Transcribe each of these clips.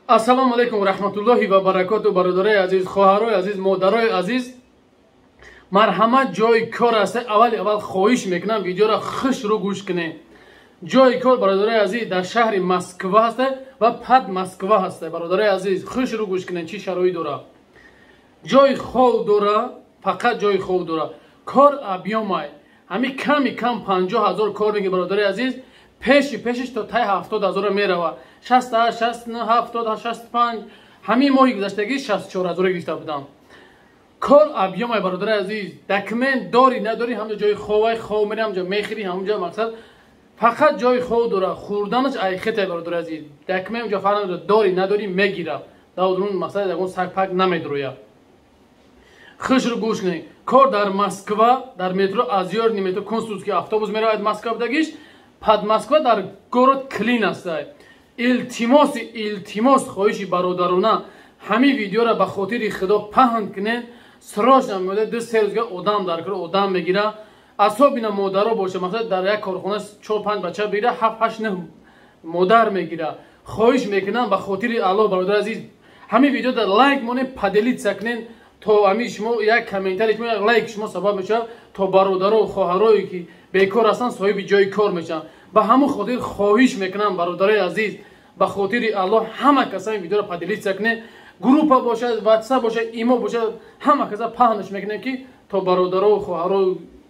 Ассалому алейкум рахматуллохи ва баракату бародарои азиз, хоҳарои азиз, модарои азиз. Марҳамат, ҷои кор аст. Аввал хоҳиш мекунам видеоро хушрӯ гӯш кунед. Ҷои кор бародарои азиз дар шаҳри Москва аст ва пад Москва аст. Бародарои азиз, хушрӯ гӯш кунед чӣ шароит дора. Ҷои хов дора, фақат ҷои хов дора. Кор абъёмай. Ҳами кам 50,000 кор мегирад бародарои азиз. Пешиш то тай 70,000 мерава. 68, 69, 70, 65. ҳамин моҳи гузаштагӣ 64,000 гирифта будам. Кор абъёмай бародари азиз. Документ дори надори ҳамҷо ҷои ховай хов мерам ҷо мехири ҳамҷо мақсад фақат ҷои хов дора. Хурданаш айхетай бародари азиз. Документ ҷо фарқ дори надори мегира. Давдрун мақсад ягон сагпак намедроя. Хушрӯ гӯш кунед. Кор дар Москва, дар метро Азёрни метро Консульский автобус меравад Москва дагиш. Пад Москва дар город Клин аст. Илтимос хоҳиши бародарона ҳамин видеоро ба хотири Худо паҳн кунед. Срочно мода 2-3 рӯзга одам дар кор одам мегира. Асобина модаро боша мақсад дар як корхона 4-5 бача бигира 7-8 модар мегира. Хоҳиш мекунам ба хотири Аллоҳ бародари азиз ҳамин видеода лайк монед паделитса кунед то ами шумо як комментарий шумо як лайк шумо сабаб мешавад то бародаро хоҳарои ки бекор ҳастанд соҳиби ҷои кор мешаванд. Ба ҳамон хотир хоҳиш мекунам бародари азиз ба хотири Аллоҳ ҳама каса ин видеоро паделитса кунед. Группа бошад, WhatsApp бошад, имо бошад, ҳама каса паҳнаш мекунем ки то бародаро хоҳаро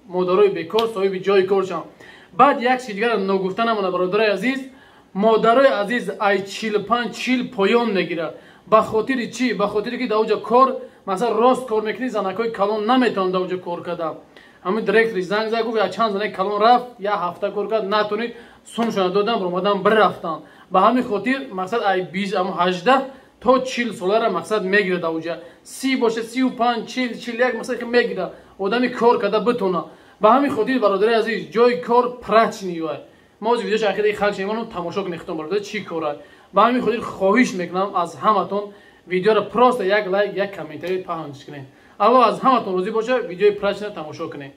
модарои бекор соҳиби ҷои кор шаванд. Баъд як чиз дигар ногуфта намонад бародари азиз. Модарои азиз ай 45-40 поён мегирад. Ба хотири чӣ? Ба хотире ки дар оҷа кор масалан рост кор мекунӣ, занакҳои калон наметавонанд дар оҷа кор кардан. ҳамин директори занг зад гуфт чанд занаки калон рафт, як ҳафта кор кард, натонид сумшона додам, ромадан бирафтанд. Ба ҳамин хотир мақсад ай 18 то 40 солара мақсад мегирад дар оҷа. 30 боша, 35, 40, 41 мақсад мегирад. Одами кор карда битона. Ба ҳамин хотир бародари азиз ҷои кор прачни вай. Мо оз видеош ахири халқ шемон тамошо кунехтон бародари чӣ корад. Ба ҳамин хотир хоҳиш мекунам аз ҳаматон видеоро просто як лайк, як комментарий паҳнш кунед. Аллоҳ аз ҳаматон розӣ боша. Видеои прачна тамошо кунед.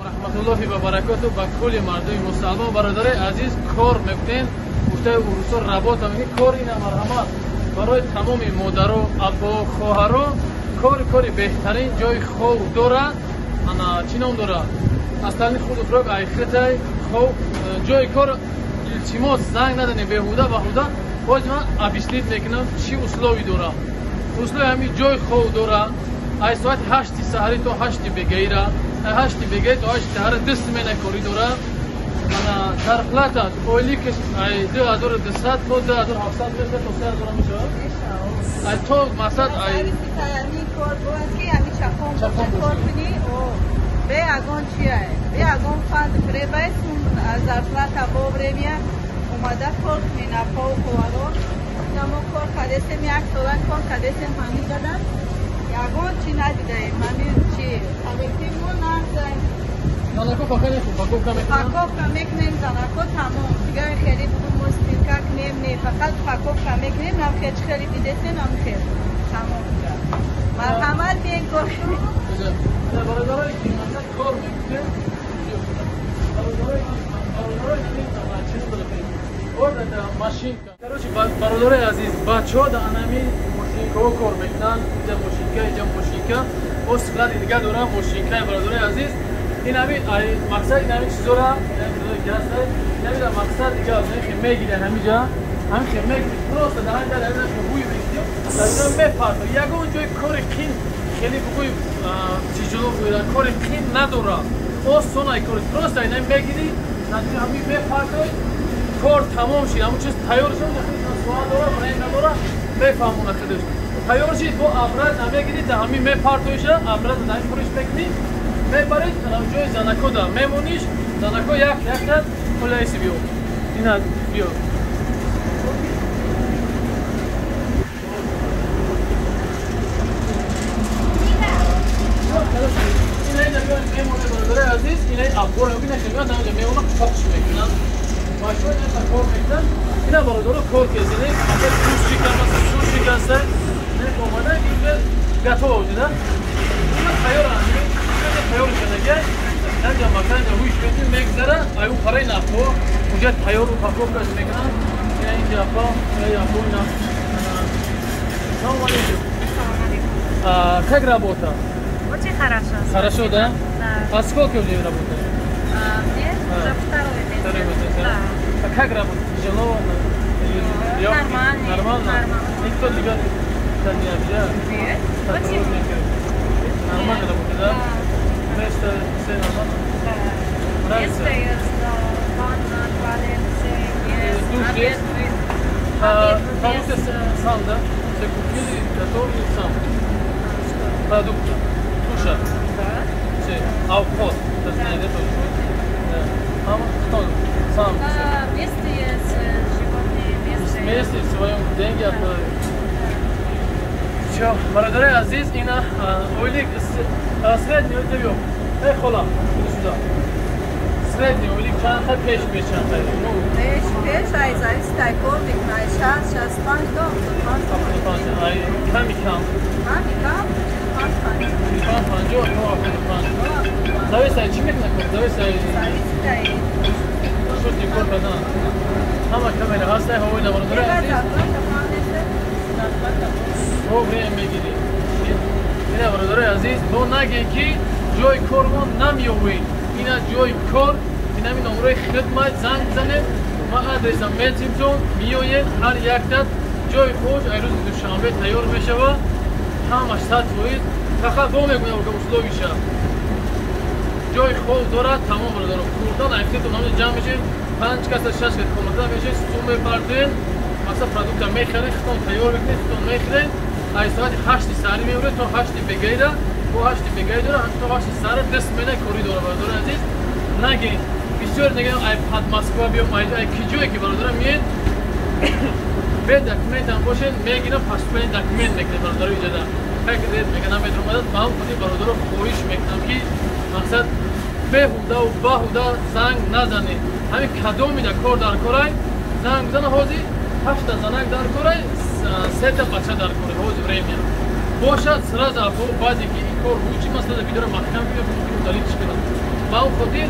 Рахматуллохи ва баракату ба кулли мардуми мусалмон. бародари азиз кор мекунед. гуфтаи урусо работа мекунед. Кор ина марҳамат барои тамоми модаро, або, хоҳаро кори беҳтарин ҷои хов дорад. Ана чӣ ном дорад? Астални худ утрок айхетай хов ҷои кор илтимос занг наданем беҳуда ваҳуда. боз ман абислит мекунам чӣ условӣ дорам. условӣ ҳамин ҷои хов дорад. ай соати 8 саҳарӣ то 8 бегаира, ай 8 бегаи то 8 саҳара 2 смена корӣ дорад. ана зарплата ойликаш ай 2200 то 2700 мешавад то 3000 мешавад. ай то мақсад ай ҳамин кор бояд ки ҳамин чапон кор кунӣ. бе ягон чи ай бе ягон фанд требаест зарплата бовремя омада кор кунӣ на хоҳаро. мо кор кардесем як сола кор кардесем ҳамин дадан ягон чи надидаем. ҳамин чи коллективно назай занако паковка мекунем. занако тамом дигар хеле бугум спилка кунем не фақат паковка мекунем. нам хеч хеле бидесем нам хел тамом шуд. марҳамат биен кор кунем. бародарои ки масалан кор мекунем машинка. Короче, бародари азиз, бачаҳо дар анами машинкаҳо кор мекунанд. инҷа машинка, боз сифати дигар дорам машинкаи бародари азиз. ин ҳамин мақсад ин ҳамин чизора намира мақсад дигар мегирад ҳаминҷа ҳамин хел мегирад просто дар ҳамин дар бӯй мегирад дар ин мепарда ягон ҷои кори қин хеле бугӯй тиҷоло гӯяд кори қин надорад. осонай кори просто ин ҳамин мегирӣ натиҷа ҳамин мепарда кор тамом шид. ҳамун чиз тайёр шуд. суал дора брай надора мефаҳмона худаш тайёр шид. бо абраз намегирид ҳамин мепартоиша абраз дар ин пуриш мекунӣ мебаред ҷои занако да мемониш. занако якта қулайси биё ина биё мемоне бародари азиз. инаи аббор мемона мемона фокш мекунад машои аса кор мекунад. ина бародаро кор кезине сушик аста омада гатово дида тайёр тайёр шудагай нанҷа маканҷа ҳуш метин мегзара аю параи нафо уҷа тайёру паковкаш мекунад. ина ин ҷафо ина Как работа? Очень хорошо. Хорошо, да? Да. А сколько уже работаешь? Мне уже второй месяц. Второй месяц, да? Да. А как работать? Тяжело? Легкий? Нормально. Нормально? Никто тебя не обижает? Нет. Сотрудники? Нормально работает, да? Место все нормально? Да. Нравится? Место есть, ванна, туалет, есть, Душ обед, есть? Продукты есть, сам, да? Все купили, готовили сам? Продукты? Душа? да. Все. А вход? То есть не готовишь? Да. А кто? Сам? Место есть, животные, место Вместе в своем деньги оплатили. Все, Барадаре Азиз, Ина, Ойлик, средний интервью. Эй, хола, иди сюда. Средний, Ойлик, чанха, пеш, чанха. Ну, Пеш, айзайс, тайкордик, найшас, шас, панч дом, ай, ками кам. Кам, панч, Пан, панчо, ну, пан. Зависай, чимек накор, зависай. Что ты корка, да? Хама камера, хастай, хавойна, Барадаре Азиз. О, время мегири. Ина, Барадаре Азиз, то наген ки, ҷои кормон намёбӣ. Ина ҷои кор, ина ми номрои хидмат занг занед, ва адресам метимтон миёед ҳар яктат ҷои худ ай рӯзи душанбе тайёр мешава. Ҳамаш сатвоид, фақат во мегӯям ки условиша. Ҷои худ дорад, тамом бародаро. Курдан айфтитон ҳамҷо ҷамъ мешед, 5 каса 6 каса команда мешед, сум мепарден, масалан продукта мехаред, хитон тайёр мекунед, хитон мехиред. Ай соати 8 сари меоред то 8 бегайда, бо 8 бегайда то 8 сари дас мена кори дора бародаро азиз. Нагин бисёр нагин ай пад Москва биём ай ки ҷое ки бародаро миед бе документам бошен мегирам паспортен документ мекунед бародаро иҷода. Как дед мегана медромадад ба ҳам худи бародаро хоҳиш мекунам ки мақсад беҳуда баҳуда занг назанед. Ҳамин кадомида кор дар корай занг зана ҳозир 7 занак дар корай 3 бача дар корай ҳозир время бошад сразу або баъде ки ин кор ҳучи масъала бидора маҳкам биё удалит шикарам ба он хотир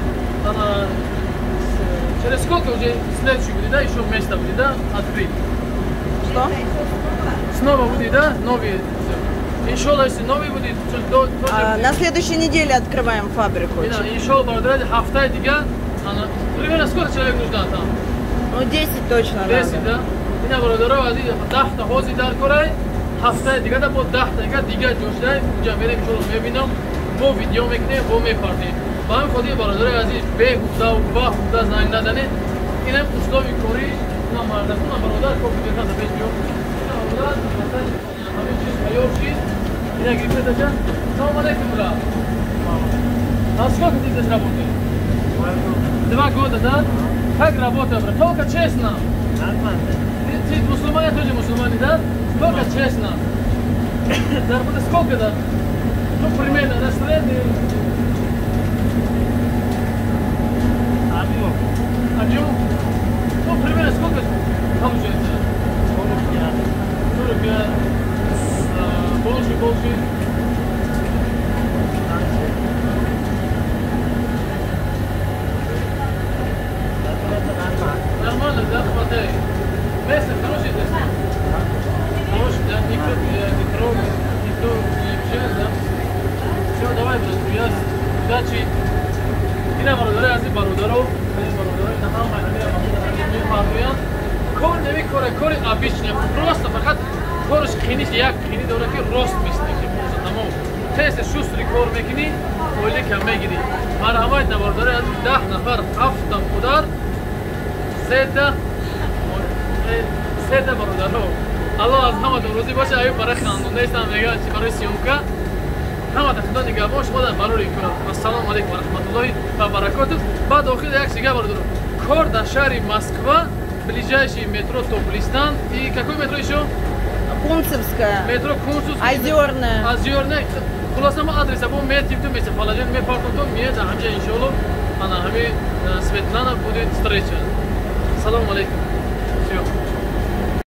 через сколько уже следующий будет, да, еще место будет, да, открыть? Что? Снова будет, да, новый. Иншаллах, если новый будет, то На следующей неделе открываем фабрику. Иншаллах, благодаря хафтай дига, примерно сколько человек нужно там? Ну, 10 точно 10, да? Ина благодаря азиз, 10 та хози дар корай, хафтай дига да бо 10 та дига ҷошдай, уҷа мерем иншаллах мебинам, бо видео мекунем, бо мепардем. Ба ҳамин хотир бародари азиз беҳуда ва ҳуда занг назанед. Инам услови кори на мардакун на бародар ко бидехан да пеш биё. Ина бародар масалан ҳамин чиз тайёр шид. Ина гирифташа. Салом алейкум бра. А сколько ты здесь работаешь? 2 года, да? Как работа, бра? Только честно. Нормально. Ты мусульман, я тоже мусульман, да? Только честно. Зарплата сколько, да? Ну, примерно, на средний. Объем? Ну, примерно сколько получается? 45. Больше. Нормально, да, хватает. Место хорошее здесь? Хорошее, да, никто не трогает, никто не обижает, да? Все, давай, брат, удачи. Ина бародари ази бародаро, на ҳама мефармоянд, кор неви кори обичне, просто фақат корш хиниш як хини дора ки рост месники, просто тамом. Тез шустри кор мекунӣ, оилӣ кам мегирӣ. Марҳамат на бародари ази 10 нафар 7 модар, 3 бародаро. Аллоҳ аз ҳаматон розӣ боша, аю барои хандондаистам мегӯяд чи барои сиёмка. ҳамата худо нигаҳбон шумо дар барори кор. Ассалому алейкум ва раҳматуллоҳи ва баракатуҳ. Баъд охир як чиз бародаро. Кор дар шаҳри Москва, ближайший метро Топлистан и какой метро ещё? Кунцевская. Метро Кунцевская. Озерная. Озерная. Хулоса мо адреса бо метивту меса фалаҷан мепартонтон миеда ҳамҷа иншоаллоҳ ана ҳами Светлана будет встреча. Ассалому алейкум.